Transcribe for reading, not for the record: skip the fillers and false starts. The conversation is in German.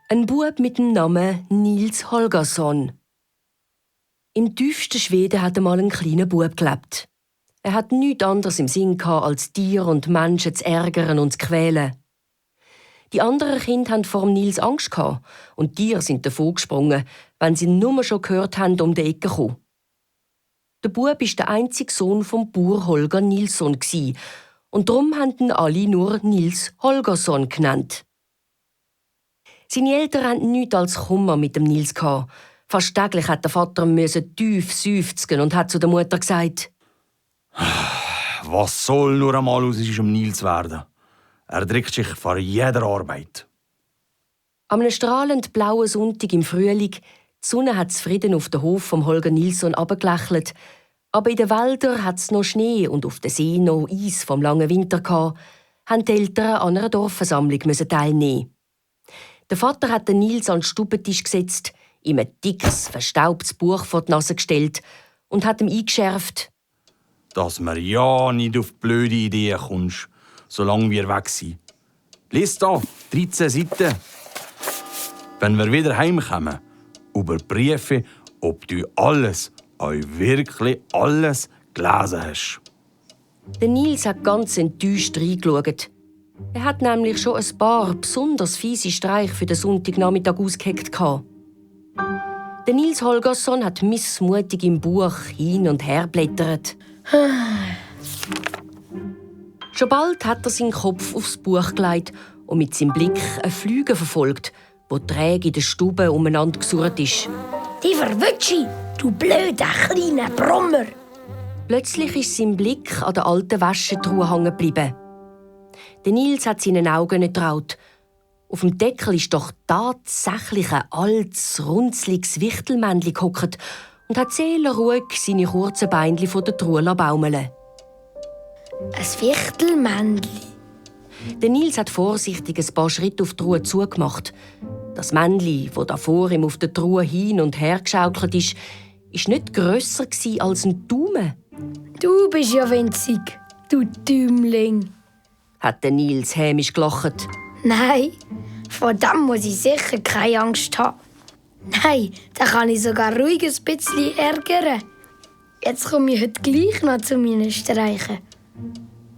Ein Bub mit dem Namen Nils Holgersson. Im tiefsten Schweden hat einmal ein kleiner Bub gelebt. Er hat nichts anderes im Sinn gehabt, als Tiere und Menschen zu ärgern und zu quälen. Die anderen Kinder hatten vor dem Nils Angst gehabt und die Tiere sind davon gesprungen, wenn sie ihn nur schon gehört haben, um die Ecke zu kommen. Der Bub war der einzige Sohn vom Bauer Holger Nilsson und darum haben ihn alle nur Nils Holgersson genannt. Seine Eltern hatten nichts als Kummer mit dem Nils gehabt. Fast täglich hat der Vater tief seufzen und hat zu der Mutter gesagt: Was soll nur einmal aus unserem Nils werden? Er drückt sich vor jeder Arbeit. Am einem strahlend blauen Sonntag im Frühling, die Sonne hat zufrieden auf den Hof vom Holger Nilsson abgelächelt, aber in den Wäldern hat es noch Schnee und auf den See noch Eis vom langen Winter gehabt, haben die Eltern an einer Dorfversammlung teilnehmen. Der Vater hat den Nils an den Stubentisch gesetzt, ihm ein dickes, verstaubtes Buch vor die Nase gestellt und hat ihm eingeschärft: Dass mir ja nicht auf blöde Ideen kommst, solange wir weg sind. Lies da, 13 Seiten. Wenn wir wieder heimkommen, überprüfe, ob du alles, wirklich alles gelesen hast. Der Nils hat ganz enttäuscht reingeschaut. Er hat nämlich schon ein paar besonders fiese Streiche für den Sonntagnachmittag ausgeheckt. Der Nils Holgersson hat missmutig im Buch hin und her blättert. Schon bald hat er seinen Kopf aufs Buch gelegt und mit seinem Blick eine Flüge verfolgt, wo träge in der Stube umeinander gesurrt ist. Die Verwütschi, du blöder kleiner Brummer! Plötzlich ist sein Blick an der alten Wäschetruhe hängen geblieben. Der Nils hat seinen Augen nicht getraut. Auf dem Deckel ist doch tatsächlich ein altes, runzliges Wichtelmännchen gehockt und hat seelenruhig seine kurzen Beinchen von der Truhe baumeln. Ein Wichtelmännchen? Der Nils hat vorsichtig ein paar Schritte auf die Truhe zugemacht. Das Männchen, das da vor ihm auf der Truhe hin und her geschaukelt ist, war nicht grösser als ein Daumen. Du bist ja winzig, du Däumling, hat der Nils hämisch gelacht. Nein, vor dem muss ich sicher keine Angst haben. Nein, da kann ich sogar ruhig ein bisschen ärgern. Jetzt komme ich heute gleich noch zu meinen Streichen.